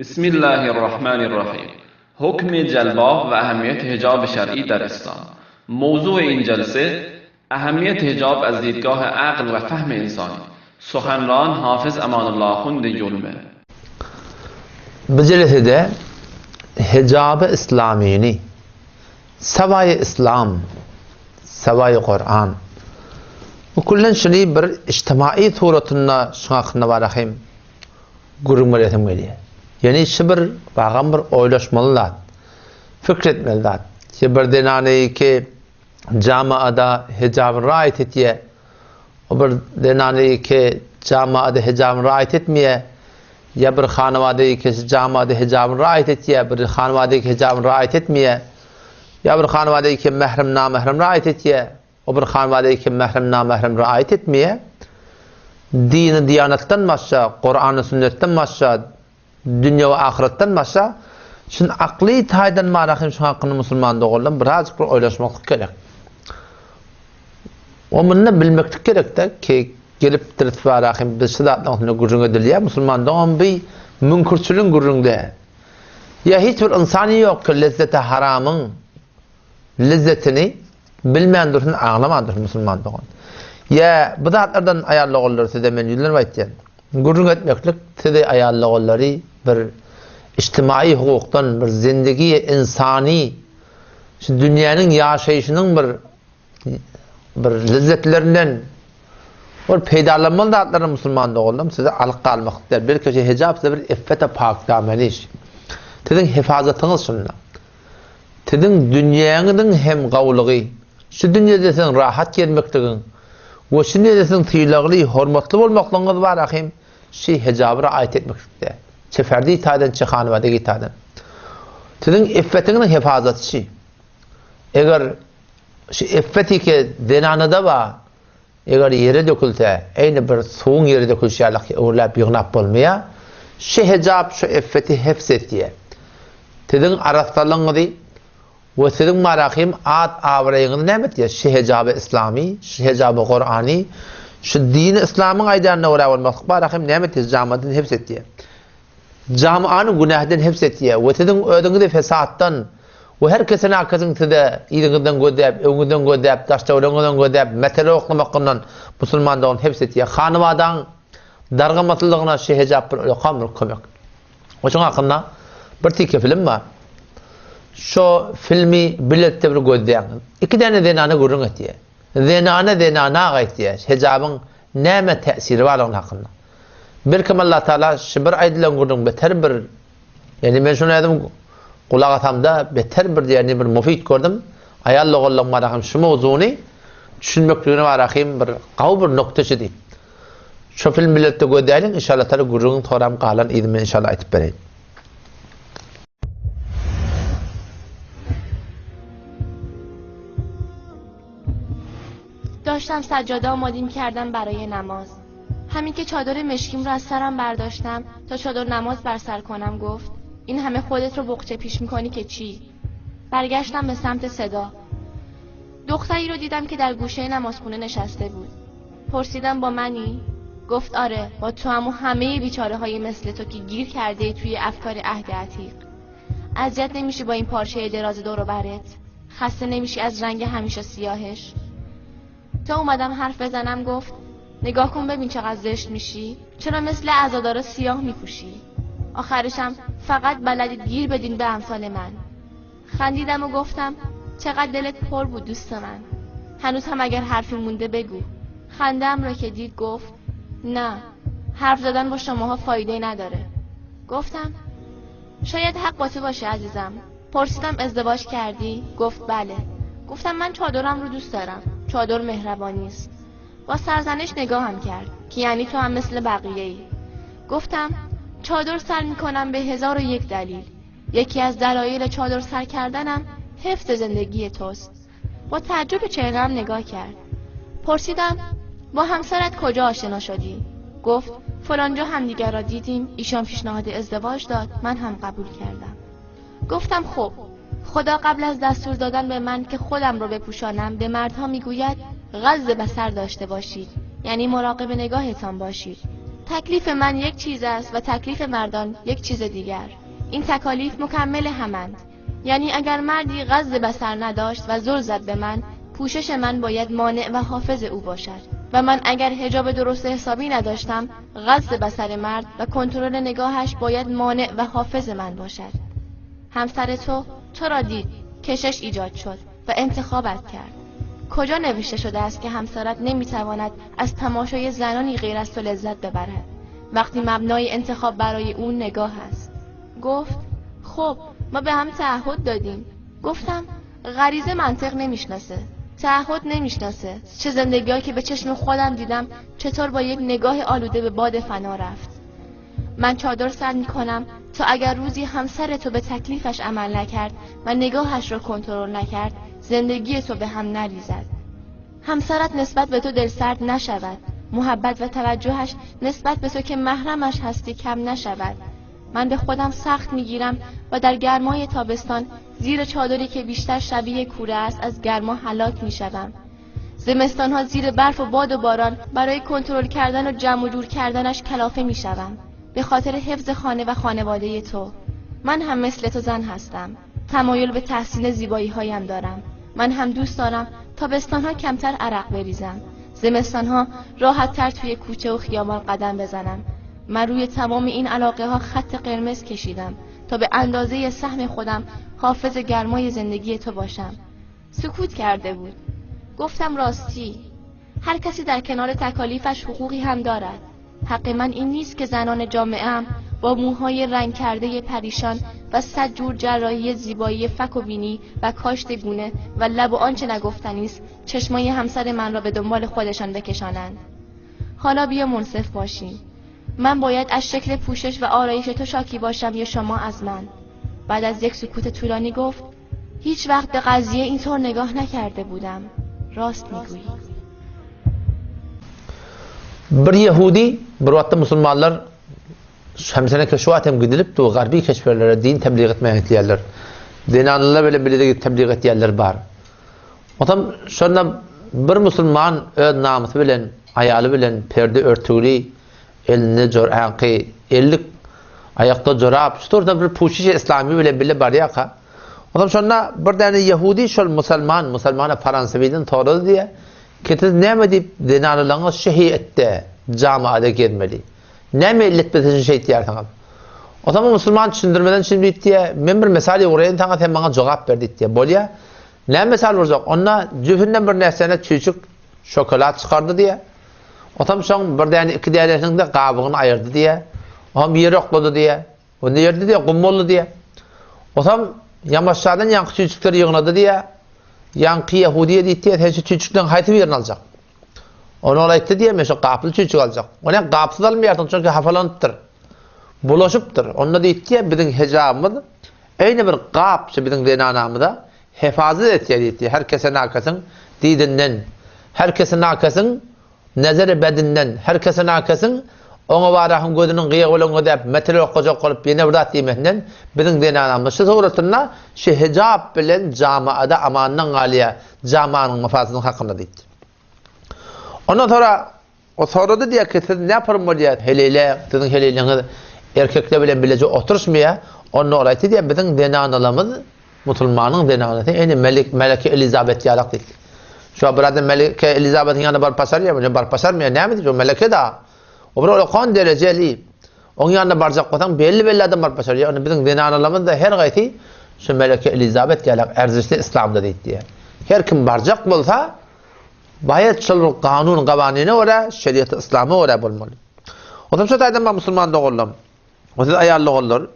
بسم الله الرحمن الرحیم. حکم جلباب و اهمیت حجاب شرعی در اسلام. موضوع این جلسه اهمیت حجاب از دیدگاه عقل و فهم انسانی. سخنران حافظ امان الله خوند یلمه. Bu celsede hicab-ı İslamiyini, sevay İslam, sevay Kur'an. Bu kullen şunu bir içtimai suratında şuna varahim gurumletim geliyor. Yani şu bir bağım bir oylaşmalılar, fikretmeliler. Ki bir denane ki camiada hicab riayet etiye, o bir denane ki camiada hicab riayet etmeye, ya bir hanımada ki camiada hicab riayet etiye, bir hanımada ki hicab riayet etmeye, ya bir hanımada ki mehrem namehrem riayet etiye, o bir hanımada ki mehrem namehrem riayet etmeye, dini diyanetten başka, Kur'an-ı sünnetten başka, dünya ve ahiretten başka, şimdi akli taydan marahim şu hakkında Müslüman doğrulan birazcık bir oylaşmak gerek. O bunu bilmek gerek de ki gelip direkt varahim biz sıdatlarını gurrun ediliyor Müslüman doğan bir münkürçülün gurrunde. Ya hiçbir insani yok ki lezzeti haramın lezzetini bilmeyen dursun ağlamadır Müslüman doğan. Ya bu zatlardan ayarlı oğulları size men yüzler vaitken gurrun etmeklik size ayarlı oğulları bir içtimai hukuktan bir zindagi insani şu dünyanın yaşayışının bir lezzetlerinden bir peydalanmalı zatları Müslüman doğuldum size alıqqa almaktadır. Bir köşe hicab size bir iffete pak dameliş. Sizin hifazatınız şunla. Sizin dünyanın hem qavlığı şu dünyada sen rahat gelmektigin ve şu dünyada sen tıyılaglı, hormatlı olmaklığınız var ahim şu hicabı riayet etmektedir. Çeferdi itaden çıkanıvada itaden. Sizin iffetinin hifazatı şey. Eğer şu iffeti ki denanıda var, eğer yere dökülse, aynı bir soğun yere dökülse öyle bir günah olmaya, şu hicab şu iffeti hifzetiye. Sizin arastalığınızı ve sizin marahim ad avrayınızı ne metiye? Şu hicab-ı İslami, şu hicab-ı Kur'ani, şu din-i İslam'ın aydanına uğraşmak marahim ne metiye? Camiatın hifzetiye. Camianın günahdan hepsetiye ve sizin ödünüzde fesattan ve herkesin arkasın size iyiliğinden gödep, öngüden gödep, taşçavlığından gödep, mesele okumakından Müslümandan hepsetiye. Hanımadan dargamatılığına şey hicab bir kamır kömek. O için hakkında bir tiki film var. Şu filmi bilette bir gödep. İki tane denane gurun etiye. Denane etiye. Hicabın neme tesiri var onun hakkında. Bir kim Allah Teala şibir aydilen gurun beter bir yani ben şunu dedim kulak atamda beter bir yani bir mufid gördüm ayalla gollan marahim şu mevzunu düşünmekliğine varahim bir qav bir noktası değil. Şu film millette gödeylin inşallah Teala gurun toram qalan idimi inşallah aytip bereyim. داشتم سجاده آماده کردم برای نماز. همین که چادر مشکیم رو از سرم برداشتم تا چادر نماز بر سر کنم گفت این همه خودت رو بقچه پیش میکنی که چی؟ برگشتم به سمت صدا. دختری رو دیدم که در گوشه نمازخونه نشسته بود. پرسیدم با منی؟ گفت آره، با تو هم و همه بیچاره های مثل تو که گیر کرده توی افکار عهد عتیق. اذیت نمیشی با این پارچه دراز دور و برت؟ خسته نمیشی از رنگ همیشه سیاهش؟ تا اومدم حرف بزنم گفت نگاه کن ببین چقدر زشت میشی، چرا مثل عزادارا سیاه میپوشی؟ آخرشم فقط بلدید گیر بدین به امثال من. خندیدم و گفتم چقدر دلت پر بود دوست من، هنوز هم اگر حرفی مونده بگو. خندم را که دید گفت نه، حرف زدن با شماها فایده نداره. گفتم شاید حق با تو باشه عزیزم. پرسیدم ازدواج کردی؟ گفت بله. گفتم من چادرم رو دوست دارم، چادر مهربانی است. با سرزنش نگاهم کرد که یعنی تو هم مثل بقیه ای. گفتم چادر سر میکنم به 1001 دلیل. یکی از دلایل چادر سر کردنم حفظ زندگی توست. با تعجب چهره‌ام نگاه کرد. پرسیدم با همسرت کجا آشنا شدی؟ گفت فلانجا همدیگر را دیدیم، ایشان پیشنهاد ازدواج داد، من هم قبول کردم. گفتم خب خدا قبل از دستور دادن به من که خودم رو بپوشانم به مردها میگوید غض بصر داشته باشید، یعنی مراقب نگاهتان باشید. تکلیف من یک چیز است و تکلیف مردان یک چیز دیگر. این تکالیف مکمل همند. یعنی اگر مردی غض بصر نداشت و زل زد به من، پوشش من باید مانع و حافظ او باشد. و من اگر حجاب درست حسابی نداشتم، غض بصر مرد و کنترل نگاهش باید مانع و حافظ من باشد. همسر تو را دید، کشش ایجاد شد و انتخابت کرد. کجا نوشته شده است که همسرت نمیتواند از تماشای زنانی غیر از تو لذت ببرد وقتی مبنای انتخاب برای اون نگاه است؟ گفت خب ما به هم تعهد دادیم. گفتم غریزه منطق نمیشناسه، تعهد نمیشناسه. چه زندگی‌هایی که به چشم خودم دیدم چطور با یک نگاه آلوده به باد فنا رفت. من چادر سر میکنم تا اگر روزی همسر تو به تکلیفش عمل نکرد و نگاهش را کنترل نکرد، زندگی تو به هم نریزد. همسرت نسبت به تو دلسرد نشود، محبت و توجهش نسبت به تو که محرمش هستی کم نشود. من به خودم سخت میگیرم و در گرمای تابستان زیر چادری که بیشتر شبیه کوره است از گرما هلاک میشوم. زمستانها زیر برف و باد و باران برای کنترل کردن و جمع و جور کردنش کلافه میشوم به خاطر حفظ خانه و خانواده تو. من هم مثل تو زن هستم، تمایل به تحسین زیبایی هایم دارم. من هم دوست دارم تابستانها کمتر عرق بریزم، زمستانها راحت تر توی کوچه و خیابان قدم بزنم. من روی تمام این علاقه ها خط قرمز کشیدم تا به اندازه سهم خودم حافظ گرمای زندگی تو باشم. سکوت کرده بود. گفتم راستی، هر کسی در کنار تکالیفش حقوقی هم دارد. حق من این نیست که زنان جامعه‌ام با موهای رنگ کرده پریشان و 100 جور جراحی زیبایی فک و بینی و کاشت گونه و لب و آنچه نگفتنی است چشمای همسر من را به دنبال خودشان بکشانند. حالا بیا منصف باشیم. من باید از شکل پوشش و آرایش تو شاکی باشم یا شما از من؟ بعد از یک سکوت طولانی گفت هیچ وقت به قضیه اینطور نگاه نکرده بودم. راست میگویی. Bir Yahudi bir vaqtda musulmonlar hamsana keşfat hem gidilip to garbi keşferlere din tebliğ etmeye etdiler. Dinanlar böyle bildiği tebliğ etdiler bar. Otam şonda bir musulman öz namusu bilen, ayalı bilen perde örtülü, elini joraqi, ellik ayakta jorab, şurada bir puşiş İslami bile baryaqa. Otam şonda bir tane Yahudi şol musulmana Fransaviden to'g'ri diye Ketiz neme deyip dinarlarına şehiyette camiada gelmeli. Neme illet beteşin şey diyersen. O zaman Müslüman düşündürmeden şimdi diye men bir mesele oraya tanga sen bana cevap verdi diye. Bolya ne mesele olacak? Ona cühünden bir nesene çocuk şokolat çıkardı diye. O zaman son bir tane iki değerlerinde qabığını ayırdı diye. O zaman bir yere okladı diye. O ne yerdi diye kummollu diye. O zaman yamaçlardan yankı çocukları yığınadı diye. Yankı Yahudiye diye her çocuktan hayatı yerini alacak. Onu olaydı diye mesela kaplı çocuk alacak. Ona kapsız almayardın çünkü hafalanıptır. Bulaşıptır. Onunla diye bizim hicabımız aynı bir kap bizim dinanamızda hifazet et diye. Herkesin arkasın didinden, herkesin arkasın nazarı bedinden, herkesin arkasın ona varahın gözünün qıyığılığını deyip metre okuyacak olup yine vurdat demesinden bizim dinanamız şu suratında şu hicab bilen camiada amandan galiye camianın mafasının hakkında deydi. Ondan sonra o soruda diye ki siz ne yaparım bu diye heleyle, sizin heleyleğiniz erkekle bilen bilece oturuşmaya onu olaydı diye bizim dinanalımız Müslümanın dinanası yani Melike Elizabeth yarak değil. Şu an burada Melike Elizabeth'in yanında barpasar ya, barpasar mı ya ne mi diyor Melike da o böyle kan dereceli. Onun yanında barcak kotan belli adam barpasar ya. Onun bizim dinanalımız da her gayti şu Melike Elizabeth yarak erzişli İslam'da değil diye. Her kim barcak olsa bayat çılgın kanun kavanine ora şeriat İslam'ı ora bulmalı. O zaman şu taydan ben Müslüman doğullum. O zaman ayarlı olur.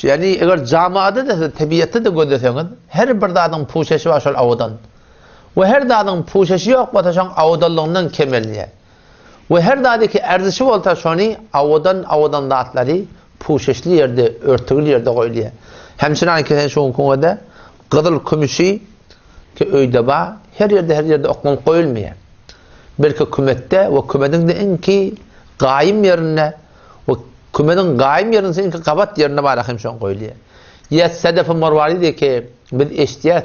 Yani eğer camiada da tabiatta da gördüğünüz her bir adam puşeşi var şol avdan. Ve her adam puşeşi yok bataşan avdallığından kemelliye. Ve her dadaki erzişi olta şoni avdan dağıtları puşeşli yerde, örtülü yerde koyuluyor. Hemşiren ki sen şu konuda qızıl kümüşü ki öyde ba her yerde okman koyulmuyor. Belki kümette ve kümetin de inki qaim yerine ve kümetin qaim yerine inki qabat yerine var hemşiren koyuluyor. Ya sedef-i morvari diye ki biz eştiyat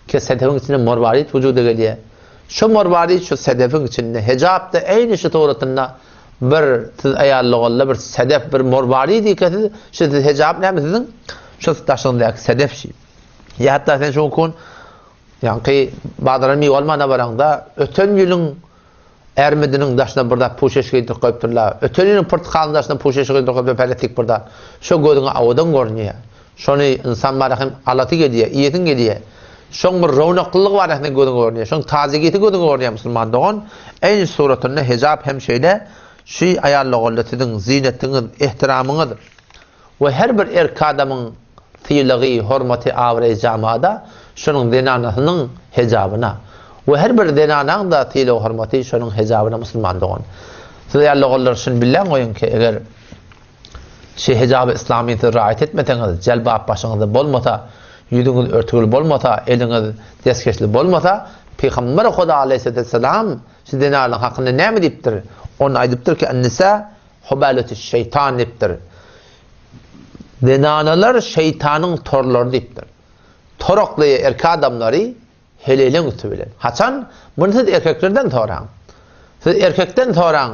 ki sedefin içinde morvarit vücuda geliyor. Şu morvarit şu sedefin içinde hicab da aynı şu tuğratında bir siz ayarlıqalla bir sedef bir morbari dikati şu hicab näme sizin şu taşındak sedef şey. Ya hatta sen şu kun yani bazıları mi olmana baranda öten ýylyň ermedinin daşına burada poşeş giydirip koyupdurlar. Öten ýylyň portakalın daşına poşeş giydirip koyup peletik burada. Şu gödüňe awadan görnýär. Şonu insan barahim alaty gediýär, iýetin gediýär. Şoň bir rownakllyk bar ähne gödüňe görnýär. Şoň tazegeti gödüňe görnýär musulman dogan. Eň suratyny hijab hem şeýle şu ayarlygyň zinetiňiz, ihtiramyňyz. We her bir erk adamyň tiyliği, hormaty awre jamada şonuň denanasynyň hijabyna. We her bir denanaň da tiyliği, hormaty şonuň hijabyna musulman dogan. Siz ayarlygylar şunu bilen goýun ki eger şu hijab-ı İslamiyeti raat etmetiňiz, jelbab başyňyzda bolmasa, ýüzüňiz örtgül bolmasa, eliňiz deskeçli bolmasa, Peygamber Huda aleyhisselam şu denanaň hakyny näme diýipdir? Onu aýdypdyr ki en-nisa hubalatu şeytan diýipdir. Denanalar şeytanın torları diýipdir. Torokly erkek adamlary helelen üstübilen. Haçan? Bunu siz erkeklerden soraň. Siz erkekden soraň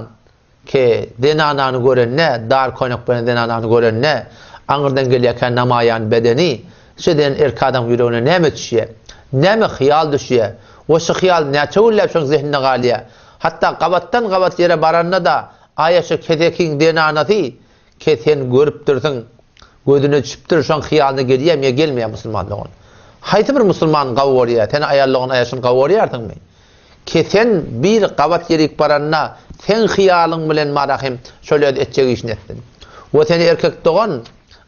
ki denanany görenne, dar konak bilen denanany görenne, aňyrdan gelýän namayan bedeni, şeden erkek adam ýüregine näme düşýär? Näme hyýal düşýär? O şu hyýal näçe ullap şoň zihnine galýar? Hatta gabatdan gabat yere baranna da ayaşy kedekiň denanaty ki sen görüp dursyň, gözüne düşüpdir, şoň hyýalyna gelýär mi gelmeýär musulman dogan. Haýsy bir musulman gawurýar, sen ayarlygyň ayaşyny gawurýardyňmy? Ki sen bir gabat yerik baranna sen hyýalyň bilen marahim şöyle etjek işini etdin. O seni erkek dogan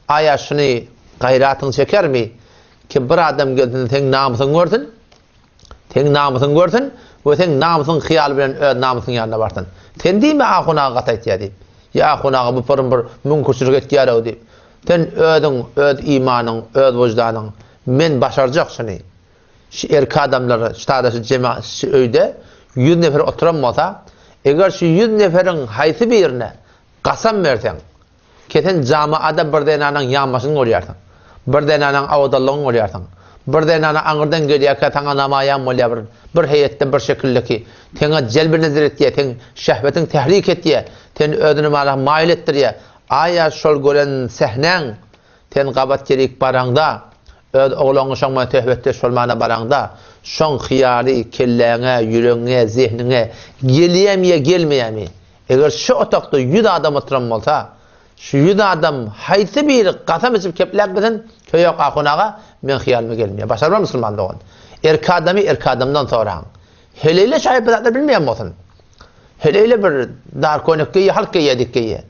ayaşyny gayratyň çekermi? Ki bir adam geldi sen namusyny gördün. Sen namusyny gördün. Ve sen namusyň hyýal bilen öz namusyň ýanyna bartyn. Sen diýme ahunaga gataýtýar diýip. Ya ahunaga bu bir mümkinçilik etýär diýip. Sen özüň, öz imanyň, öz wujdanyň men başarjak şuny. Şu erkek adamlar ştaýda cemaat öýde 100 nefer oturan bolsa, eger şu 100 neferiň haýsy birine gasam berseň, keten jamaada bir denanyň ýanmasyny görýärsiň. Bir denanyň awdalygyny görýärsiň. Bir denany aňyrdan gelýär taňa namayan bolýar bir heýetde bir şekildeki teňe jelbi nazar etýär, teň şähwetiň tahrik etýär, teň özüni mala maýil etdirýär. Aya şol gören sehneň ten gabat gerek baranda öz oglaňy şoňma töhbetde şol mana baranda şoň hyýaly kelleňe, ýüregiňe, zihniňe gelýärmi, gelmeýärmi? Eger şu otakda 100 adam oturan bolsa, şu 100 adam haýsy bir gasam içip kepläp bilen köýök ahunaga men hyýalyma gelmeýär. Başarma musulman dogan. Erkek adamy erkek adamdan soraň. Heleyle şaýpatlar bilmeýän bolsun. Heleyle bir dar konukky halka ýedikki.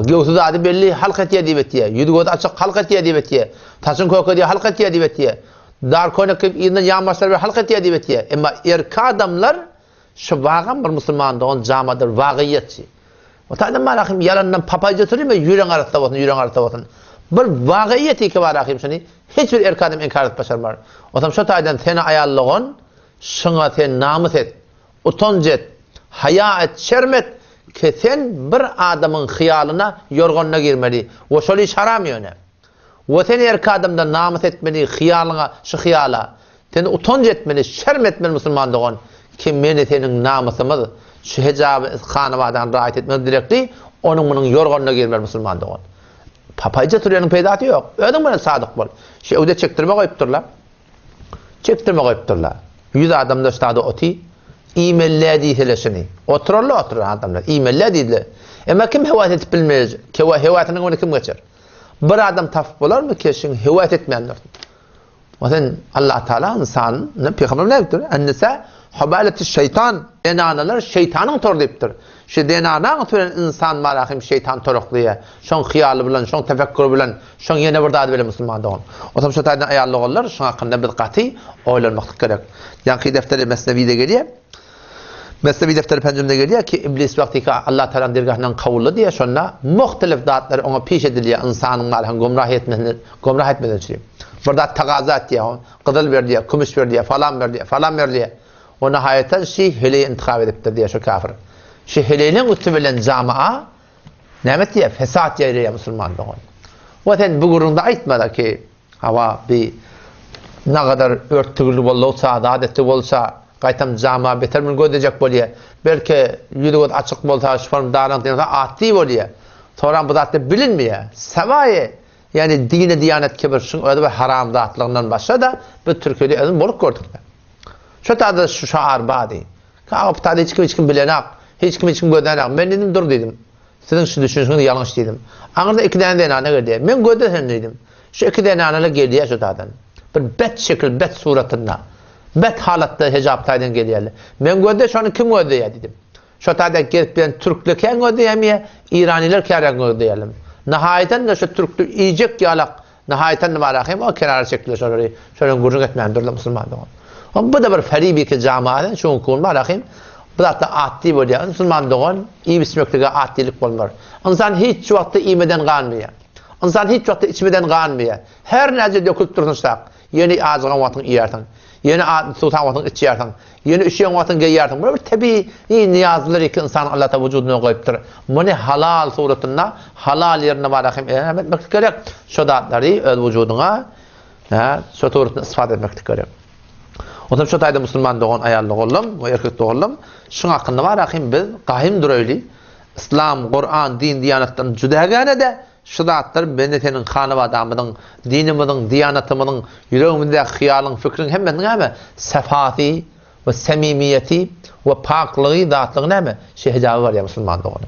Göwsüz ady belli halka etýär diýip etýär. Ýüzüňe açyk halka etýär diýip etýär. Taşyn kökedi halka etýär diýip etýär. Dar konukky ýyny ýanmaşlar bir halka etýär diýip etýär. Emma erkek adamlar şu wagan bir musulman dogan jamadyr, wagyýetçi. O taýdan marahim yalandan papaýja türüme ýüreň arasynda bolsun, ýüreň arasynda bolsun. Bir wagyýet iki barahim şuny hiç bir erkek adam inkar et başarmar. Otam şu taýdan seni ayarlygyň şoňa sen namus et, utanç et, haýa et, şermet ki sen bir adamın hyýalyna, ýorganyna girmeli. O şol iş haram ýöne. O sen erkek adamdan namus etmeli, hyýalyňa, şu hyýala. Sen utanç etmeli, şermet etmeli musulman dogan ki meni senin namusymyz şu hijab hanawadan raat etmeli direkli, onuň munyň ýorganyna girmeli musulman dogan. Papaýja türýäniň peýdaty ýok. Özüň bilen sadyk bol. Şu öwde çektirme goýupdurlar. Çektirme goýupdurlar. 100 adam da ştada oti imellädi helesini. Oturarlar adamlar. İmellädiler. Emma kim hewat etip bilmez. Hewatyny onu kim geçer? Bir adam taf bolarmy ki şin hewat etmeýänler. Ozen Allah Taala insanyny Peygamber näpdir? En-nisa hubalatu şeytan. Denanalar şeytanyň tor diýipdir. Şu denanaň türen insan marahim şeytan toroklyýar. Şoň hyýaly bilen, şoň tefekkür bilen, şoň ýene bir dady bilen musulman dogan. Otam şu taýdan aýarlygylar şoň hakynda bir gaty oýlanmak gerek. Ýa-ki defteri Mesnevi'de gelýär. Mesnevi defteri pencümde gelýär ki iblis wagtyka Allah Taala dergahynyň kawuly diýe şonda muhtelif datlar oňa peş edilýär insanyň marahim gomrah etmeden. Bir dat tagaza etýär, gyzyl berdiýär, kümüş berdiýär, falan berdiýär. Ona haýatan şi hele intikab edipdir diýär şu kafir. Şu helenin üstü bilen jamaa näme diýär? Fesat ýaýraýar musulman dogan. Watan bu gurunda aýtmada ki hawa bir naqadar örtügülü bolsa, adetli bolsa, Qaytam jama beter min gödecek bolýar. Belki ýüzüňiz açyk bolsa, şurum daran diýende atdy bolýar. Toran bu zatda bilinmeýär. Sewaye yani dini diyanetke bir şun öyle bir haram zatlarından başa da bu Türkiye'de özüm bolup gördük. Şu tadı şu şaar badi. Kağıp tadı hiç kim bilenak, hiç kim gödenak. Ben dedim dur dedim. Sizin şu düşünüşünüz yanlış dedim. Anırda 2 tane ana geldi. Men gödesen dedim. Şu 2 tane ana geldi şu tadan. Bir bet şekil, bet suratında. Bet halatta hicaptaydan gelýärler. Men göde şonu kim gödýär dedim. Şu taada gelip ben Türklük hem gödýärmi, İraniler kärek gödýärler. Nihayeten de şu Türklük iyicek yalak. Nihayeten de marahim o kenara çektiler şöyle gurrun etmeyendirler Müslümanlar. Bu da bir feribi ki camiaten şun kun marahim. Bu da atdi bolýar. Müslümanlar iyi bismeklige atdilik bolmar. İnsan hiç wagtda iýmeden galmaýar. İnsan hiç wagtda içmeden galmaýar. Her näçe dökülip dursa, yeni azgan wagtyň iýersin. Yeni sultan wagtyň içýärsin. Yeni üşeýän wagtyň geýärsin. Bu bir tabii niýazlar ki insan Allah ta wujuduna goýupdyr. Muny halal suratynda, halal ýerine marahim etmek gerek. Şu datlary öz wujudyna, şu suratynda ispat etmek gerek. Otam şu taýda musulman dogan aýally boldum, we erkek boldum. Şuň hakynda marahim biz gaýym durayly. İslam, Kur'an, din, diyanatdan juda gane şu zatlar beneteniň hany we adamynyň, dinimizin, diyanatymynyň, ýüregimizde hyýalyň, fikriň hemmesini näme? Safaty we samimiyeti we paklygy zatlygy näme? Şehjaby bar ya musulman dogan.